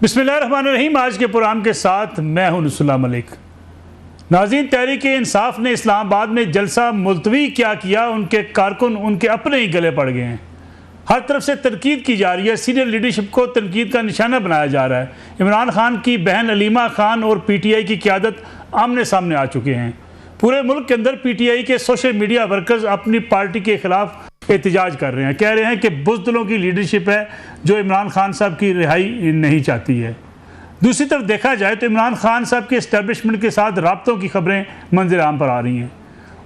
बिस्मिल्लाहिर्रहमानिर्रहीम। आज के प्रोग्राम के साथ मैं हूं नुसुल्लाह मलिक। नाज़रीन, तहरीक इंसाफ ने इस्लामाबाद में जलसा मुलतवी क्या किया, उनके कारकुन उनके अपने ही गले पड़ गए हैं। हर तरफ से तनकीद की जा रही है, सीनियर लीडरशिप को तनकीद का निशाना बनाया जा रहा है। इमरान खान की बहन अलीमा खान और PTI की क़यादत आमने सामने आ चुके हैं। पूरे मुल्क के अंदर PTI के सोशल मीडिया वर्कर्स अपनी पार्टी के खिलाफ एहतजाज कर रहे हैं, कह रहे हैं कि बुज़दिलों की लीडरशिप है जो इमरान खान साहब की रिहाई नहीं चाहती है। दूसरी तरफ देखा जाए तो इमरान खान साहब के इस्टेब्लिशमेंट के साथ राब्तों की खबरें मंजर आम पर आ रही हैं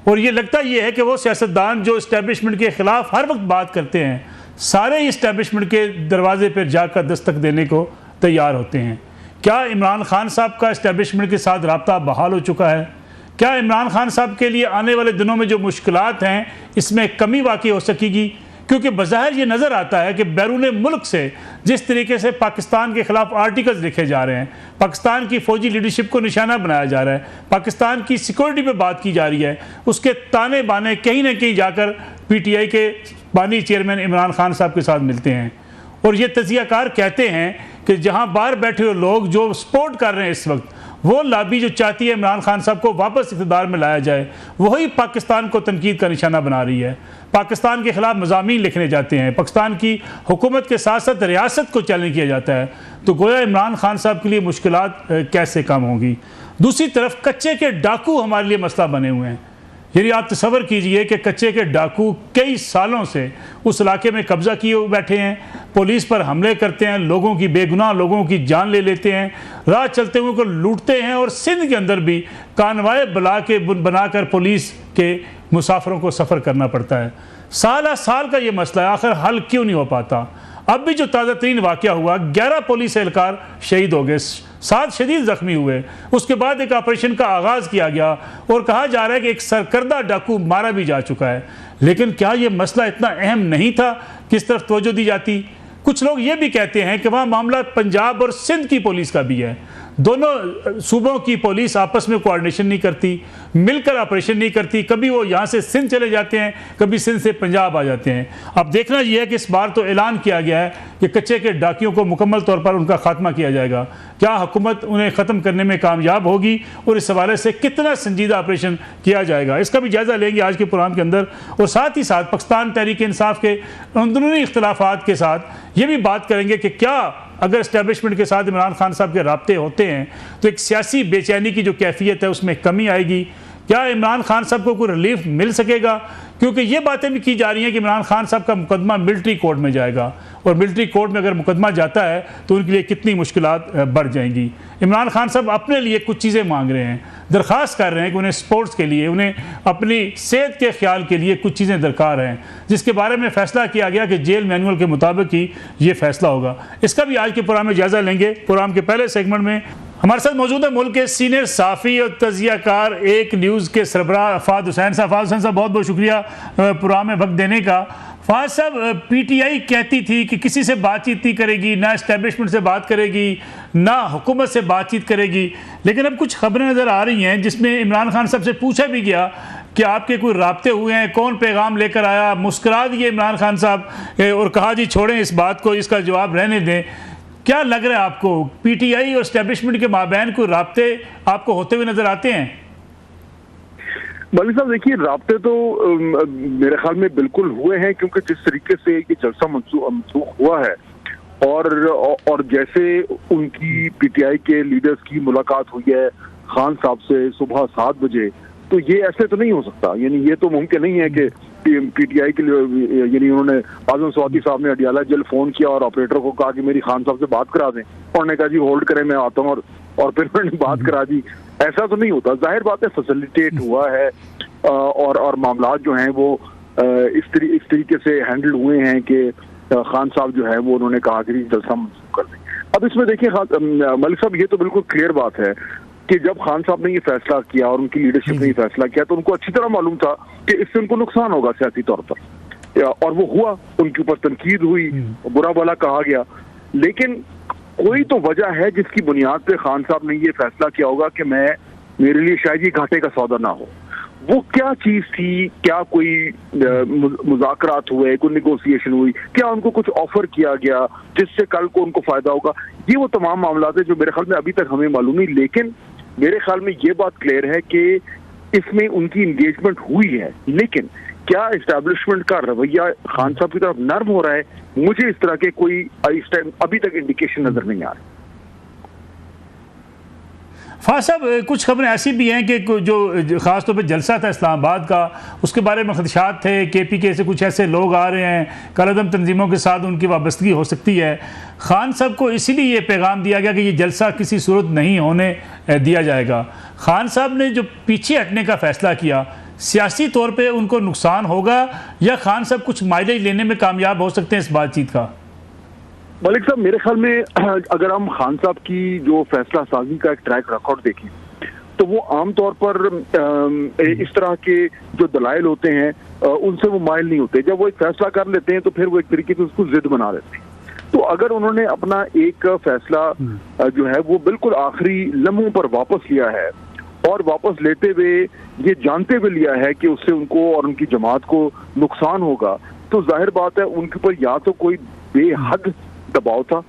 और ये लगता ये है कि वो सियासतदान जो इस्टेब्लिशमेंट के ख़िलाफ़ हर वक्त बात करते हैं, सारे इस्टेब्लिशमेंट के दरवाजे पर जाकर दस्तक देने को तैयार होते हैं। क्या इमरान खान साहब का इस्टेब्लिशमेंट के साथ राब्ता बहाल हो चुका है? क्या इमरान खान साहब के लिए आने वाले दिनों में जो मुश्किलात हैं इसमें कमी वाक़ई हो सकेगी? क्योंकि बज़ाहिर ये नज़र आता है कि बैरून मुल्क से जिस तरीके से पाकिस्तान के ख़िलाफ़ आर्टिकल्स लिखे जा रहे हैं, पाकिस्तान की फ़ौजी लीडरशिप को निशाना बनाया जा रहा है, पाकिस्तान की सिक्योरिटी पे बात की जा रही है, उसके ताने बाने कहीं ना कहीं जाकर PTI के बानी चेयरमैन इमरान खान साहब के साथ मिलते हैं। और ये तजियाकार कहते हैं कि जहाँ बाहर बैठे हुए लोग जो सपोर्ट कर रहे हैं इस वक्त, वो लॉबी जो चाहती है इमरान खान साहब को वापस इक़्तिदार में लाया जाए, वही पाकिस्तान को तनकीद का निशाना बना रही है। पाकिस्तान के ख़िलाफ़ मज़ामीन लिखने जाते हैं, पाकिस्तान की हुकूमत के साथ साथ रियासत को चैलेंज किया जाता है, तो गोया इमरान खान साहब के लिए मुश्किलात कैसे कम होंगी। दूसरी तरफ कच्चे के डाकू हमारे लिए मसला बने हुए हैं। यानी आप तसव्वुर कीजिए कि कच्चे के डाकू कई सालों से उस इलाके में कब्ज़ा किए बैठे हैं, पुलिस पर हमले करते हैं, लोगों की बेगुनाह लोगों की जान ले लेते हैं, राह चलते हुए को लूटते हैं और सिंध के अंदर भी कानवाए बनाकर पुलिस के मुसाफिरों को सफ़र करना पड़ता है। साल का ये मसला है, आखिर हल क्यों नहीं हो पाता? अब भी जो ताज़ा तरीन वाक़या हुआ, 11 पुलिस एहलकार शहीद हो गए, 7 शदीद ज़ख्मी हुए। उसके बाद एक ऑपरेशन का आगाज़ किया गया और कहा जा रहा है कि एक सरकर्दा डाकू मारा भी जा चुका है। लेकिन क्या ये मसला इतना अहम नहीं था, किस तरफ तवज्जो दी जाती? कुछ लोग ये भी कहते हैं कि वहाँ मामला पंजाब और सिंध की पुलिस का भी है। दोनों सूबों की पुलिस आपस में कोऑर्डिनेशन नहीं करती, मिलकर ऑपरेशन नहीं करती। कभी वो यहाँ से सिंध चले जाते हैं, कभी सिंध से पंजाब आ जाते हैं। अब देखना यह है कि इस बार तो ऐलान किया गया है कि कच्चे के डाकियों को मुकम्मल तौर पर उनका खात्मा किया जाएगा। क्या हुकूमत उन्हें ख़त्म करने में कामयाब होगी और इस हवाले से कितना संजीदा ऑपरेशन किया जाएगा, इसका भी जायज़ा लेंगे आज के प्रोग्राम के अंदर। और साथ ही साथ पाकिस्तान तहरीक इंसाफ के अंदरूनी इख्तलाफात के साथ ये भी बात करेंगे कि क्या अगर इस्टेब्लिशमेंट के साथ इमरान खान साहब के राब्ते होते हैं तो एक सियासी बेचैनी की जो कैफियत है उसमें कमी आएगी? क्या इमरान खान साहब को कोई रिलीफ मिल सकेगा? क्योंकि ये बातें भी की जा रही हैं कि इमरान खान साहब का मुकदमा मिलिट्री कोर्ट में जाएगा और मिलिट्री कोर्ट में अगर मुकदमा जाता है तो उनके लिए कितनी मुश्किलात बढ़ जाएंगी। इमरान खान साहब अपने लिए कुछ चीज़ें मांग रहे हैं, दरख्वास्त कर रहे हैं कि उन्हें स्पोर्ट्स के लिए, उन्हें अपनी सेहत के ख्याल के लिए कुछ चीज़ें दरकार हैं, जिसके बारे में फ़ैसला किया गया कि जेल मैनुअल के मुताबिक ही ये फ़ैसला होगा। इसका भी आज के प्रोग्राम में जायज़ा लेंगे। प्रोग्राम के पहले सेगमेंट में हमारे साथ मौजूद है मुल्क के सीनियर साफ़ी और तजियाकार एक न्यूज़ के सरबराह फ़ाद हुसैन साहब। फ़ाद हुसैन साहब, बहुत बहुत शुक्रिया प्रोग्राम में वक्त देने का। फ़ाद साहब, PTI कहती थी कि किसी से बातचीत नहीं करेगी, ना इस्टेब्लिशमेंट से बात करेगी, ना हुकूमत से बातचीत करेगी, लेकिन अब कुछ खबरें नज़र आ रही हैं जिसमें इमरान खान साहब से पूछा भी गया कि आपके कोई राब्ते हुए हैं, कौन पैगाम लेकर आया? मुस्कुरा दिए इमरान खान साहब और कहा जी छोड़ें इस बात को, इसका जवाब रहने दें। क्या लग रहा है आपको, PTI और इस्टेब्लिशमेंट के माबैन कोई राब्ते आपको होते हुए नजर आते हैं? मलिक साहब, देखिए, राब्ते तो मेरे ख्याल में बिल्कुल हुए हैं, क्योंकि जिस तरीके से ये जलसा मनसूख हुआ है और जैसे उनकी PTI के लीडर्स की मुलाकात हुई है खान साहब से सुबह 7 बजे, तो ये ऐसे तो नहीं हो सकता। यानी ये तो मुमकिन नहीं है कि PTI के लिए, यानी उन्होंने आजम स्वाति साहब ने अडियाला जेल फोन किया और ऑपरेटर को कहा कि मेरी खान साहब से बात करा दें, उन्होंने कहा जी होल्ड करें मैं आता हूँ, और फिर उन्होंने बात करा दी। ऐसा तो नहीं होता। जाहिर बात है फैसिलिटेट हुआ है और मामला जो हैं वो इस तरीके से हैंडल हुए हैं कि खान साहब जो है वो उन्होंने कहा कि जलसा मंसूख कर दें। अब इसमें देखिए मलिक साहब, ये तो बिल्कुल क्लियर बात है कि जब खान साहब ने ये फैसला किया और उनकी लीडरशिप ने ये फैसला किया तो उनको अच्छी तरह मालूम था कि इससे उनको नुकसान होगा सियासी तौर पर, और वो हुआ। उनके ऊपर तनकीद हुई, बुरा भला कहा गया, लेकिन कोई तो वजह है जिसकी बुनियाद पे खान साहब ने ये फैसला किया होगा कि मेरे लिए शायद ये घाटे का सौदा ना हो। वो क्या चीज थी, क्या कोई मुज़ाकरात हुए, कोई निगोसिएशन हुई, क्या उनको कुछ ऑफर किया गया जिससे कल को उनको फायदा होगा, ये वो तमाम मामला है जो मेरे ख्याल में अभी तक हमें मालूम नहीं। लेकिन मेरे ख्याल में ये बात क्लियर है कि इसमें उनकी इंगेजमेंट हुई है, लेकिन क्या इस्टेब्लिशमेंट का रवैया खान साहब की तरफ नर्म हो रहा है, मुझे इस तरह के कोई इस टाइम अभी तक इंडिकेशन नजर नहीं आ रहा। फाज साहब, कुछ खबरें ऐसी भी हैं कि जो ख़ासतौर पे जलसा था इस्लामाबाद का, उसके बारे में खदशात थे KPK से कुछ ऐसे लोग आ रहे हैं, कलअदम तंजीमों के साथ उनकी वाबस्तगी हो सकती है। खान साहब को इसीलिए ये पैगाम दिया गया कि ये जलसा किसी सूरत नहीं होने दिया जाएगा। खान साहब ने जो पीछे हटने का फ़ैसला किया, सियासी तौर पर उनको नुकसान होगा या खान साहब कुछ माइलेज लेने में कामयाब हो सकते हैं इस बातचीत का? मलिक साहब, मेरे ख्याल में अगर हम खान साहब की जो फैसला साजी का एक ट्रैक रिकॉर्ड देखें तो वो आमतौर पर इस तरह के जो दलाइल होते हैं उनसे वो माइल नहीं होते। जब वो एक फैसला कर लेते हैं तो फिर वो एक तरीके से उसको जिद बना लेते हैं। तो अगर उन्होंने अपना एक फैसला जो है वो बिल्कुल आखिरी लम्हों पर वापस लिया है और वापस लेते हुए ये जानते हुए लिया है कि उससे उनको और उनकी जमात को नुकसान होगा, तो जाहिर बात है उनके ऊपर या तो कोई बेहद दबाव था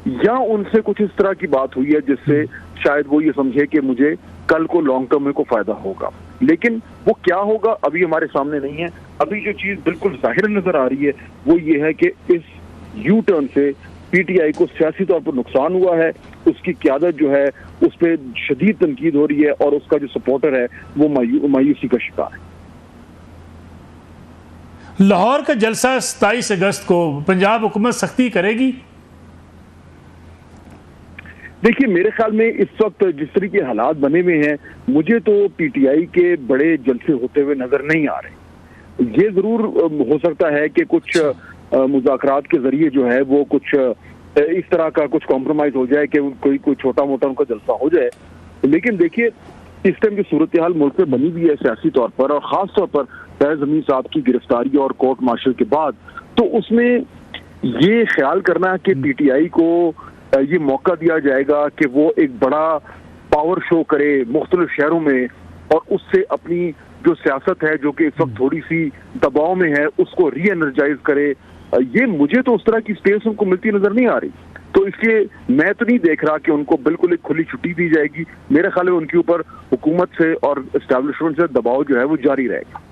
या उनसे कुछ इस तरह की बात हुई है जिससे शायद वो ये समझे कि मुझे कल को लॉन्ग टर्म में को फायदा होगा। लेकिन वो क्या होगा अभी हमारे सामने नहीं है। अभी जो चीज बिल्कुल जाहिर नजर आ रही है वो ये है कि इस यू टर्न से PTI को सियासी तौर पर नुकसान हुआ है, उसकी क़यादत जो है उस पर शदीद तनकीद हो रही है और उसका जो सपोर्टर है वो मायूसी का शिकार है। लाहौर का जलसा 27 अगस्त को पंजाब हुकूमत सख्ती करेगी? देखिए, मेरे ख्याल में इस वक्त जिस तरह के हालात बने हुए हैं, मुझे तो PTI के बड़े जलसे होते हुए नजर नहीं आ रहे। ये जरूर हो सकता है कि कुछ मुज़ाकरात के जरिए जो है वो कुछ इस तरह का कुछ कॉम्प्रोमाइज हो जाए कि कोई छोटा मोटा उनका जलसा हो जाए। लेकिन देखिए, इस टाइम की सूरत हाल मुल्क में बनी हुई है सियासी तौर पर, और खास तौर पर फैज अमीन साहब की गिरफ्तारी और कोर्ट मार्शल के बाद, तो उसमें ये ख्याल करना कि PTI को ये मौका दिया जाएगा कि वो एक बड़ा पावर शो करे मुख्तलिफ शहरों में और उससे अपनी जो सियासत है जो कि इस वक्त थोड़ी सी दबाव में है उसको री एनर्जाइज करे, ये मुझे तो उस तरह की स्पेस उनको मिलती नजर नहीं आ रही। तो इसलिए मैं तो नहीं देख रहा कि उनको बिल्कुल एक खुली छुट्टी दी जाएगी। मेरे ख्याल में उनके ऊपर हुकूमत से और एस्टैब्लिशमेंट से दबाव जो है वो जारी रहेगा।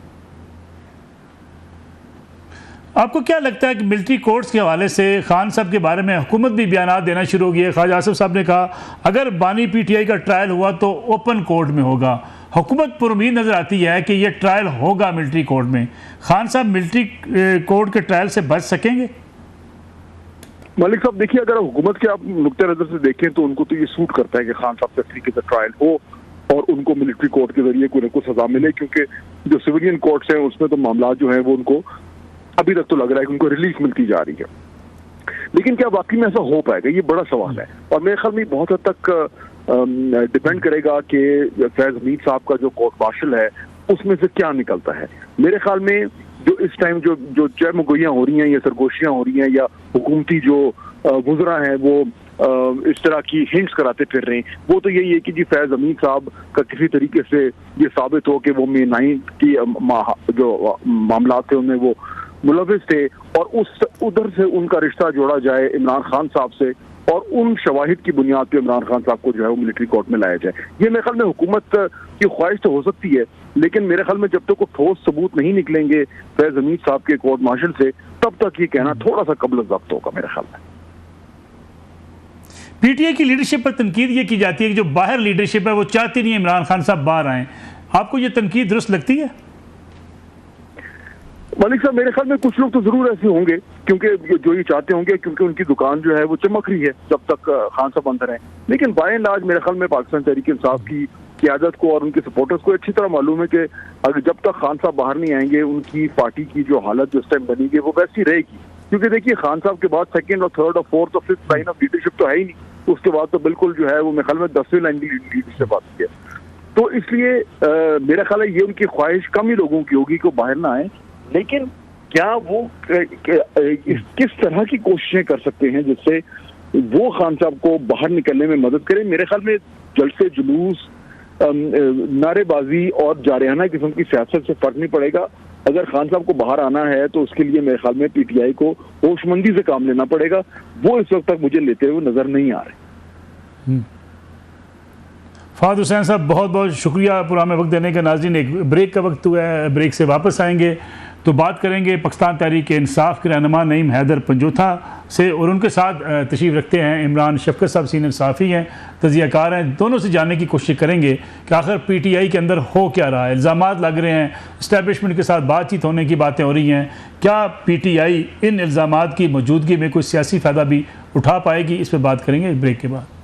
आपको क्या लगता है कि मिलिट्री कोर्ट्स के हवाले से खान साहब के बारे में हुकूमत भी बयान देना शुरू हो गई है? ख्वाजा आसिफ साहब ने कहा अगर बानी PTI का ट्रायल हुआ तो ओपन कोर्ट में होगा। हुकूमत पुरुमीद नज़र आती है कि यह ट्रायल होगा मिलिट्री कोर्ट में। खान साहब मिलिट्री कोर्ट के ट्रायल से बच सकेंगे? मलिक साहब, देखिए, अगर हुकूमत के आप नुक्ते नज़र से देखें तो उनको तो ये सूट करता है कि खान साहब से तरीके से ट्रायल हो और उनको मिलिट्री कोर्ट के जरिए कोई न कोई सजा मिले, क्योंकि जो सिविलियन कोर्ट्स हैं उसमें तो मामला जो है वो उनको अभी तक तो लग रहा है कि उनको रिलीफ मिलती जा रही है। लेकिन क्या वाकई में ऐसा हो पाएगा, ये बड़ा सवाल है। और मेरे ख्याल में बहुत हद तक डिपेंड करेगा कि फैज अमीन साहब का जो कोर्ट मार्शल है उसमें से क्या निकलता है। मेरे ख्याल में जो इस टाइम जो चहमगोइयाँ हो रही हैं या सरगोशियाँ हो रही हैं या हुकूमती जो वुज़रा हैं वो इस तरह की हिंट्स कराते फिर रहे हैं, वो तो यही है कि जी फैज अमीन साहब का किसी तरीके से ये साबित हो कि वो मे 9 की जो मामला थे उनमें वो मुलविस थे और उस उधर से उनका रिश्ता जोड़ा जाए इमरान खान साहब से और उन शवाहिद की बुनियाद पे इमरान खान साहब को जो है वो मिलिट्री कोर्ट में लाया जाए। ये मेरे ख्याल में हुकूमत की ख्वाहिश तो हो सकती है, लेकिन मेरे ख्याल में जब तक वो ठोस सबूत नहीं निकलेंगे फैज अमीन साहब के कोर्ट मार्शल से, तब तक ये कहना थोड़ा सा कबल ज़ब्त होगा मेरे ख्याल में। PTI की लीडरशिप पर तनकीद ये की जाती है कि जो बाहर लीडरशिप है वो चाहती नहीं है इमरान खान साहब बाहर आए। आपको ये तनकीद दुरुस्त लगती है? मलिक साहब, मेरे ख्याल में कुछ लोग तो जरूर ऐसे होंगे क्योंकि जो ये चाहते होंगे, क्योंकि उनकी दुकान जो है वो चमक रही है जब तक खान साहब अंदर हैं। लेकिन बाय एंड लार्ज मेरे ख्याल में पाकिस्तान तहरीक इंसाफ की क़यादत को और उनके सपोर्टर्स को अच्छी तरह मालूम है कि अगर जब तक खान साहब बाहर नहीं आएंगे उनकी पार्टी की जो हालत जो इस टाइम बनेगी वो वैसी रहेगी। क्योंकि देखिए, खान साहब के बाद सेकंड और थर्ड और फोर्थ और फिफ्थ लाइन ऑफ लीडरशिप तो है ही नहीं। उसके बाद तो बिल्कुल जो है वो मेरे ख्याल में 10वीं लाइन की लीडरशिप आती है। तो इसलिए मेरा ख्याल है ये उनकी ख्वाहिश कम ही लोगों की होगी कि बाहर ना आए। लेकिन क्या वो किस तरह की कोशिशें कर सकते हैं जिससे वो खान साहब को बाहर निकलने में मदद करें? मेरे ख्याल में जलसे जुलूस नारेबाजी और जारियाना किस्म की सियासत से फर्क नहीं पड़ेगा। अगर खान साहब को बाहर आना है तो उसके लिए मेरे ख्याल में पीटीआई को होशमंदी से काम लेना पड़ेगा। वो इस वक्त तक मुझे लेते हुए नजर नहीं आ रहे। फहद हुसैन साहब, बहुत बहुत शुक्रिया प्रोग्राम में वक्त देने का। नाज़रीन, एक ब्रेक का वक्त हुआ है, ब्रेक से वापस आएंगे तो बात करेंगे पाकिस्तान तहरीक इंसाफ के रहनुमा नईम हैदर पंजोथा से, और उनके साथ तशरीफ़ रखते हैं इमरान शफकत साहब, सीनियर सहाफ़ी हैं, तजियाकार हैं। दोनों से जानने की कोशिश करेंगे कि आखिर पीटीआई के अंदर हो क्या रहा है। इल्ज़ामात लग रहे हैं, इस्टेब्लिशमेंट के साथ बातचीत होने की बातें हो रही हैं, क्या पीटीआई इन इल्ज़ामात की मौजूदगी में कोई सियासी फ़ायदा भी उठा पाएगी? इस पर बात करेंगे ब्रेक के बाद।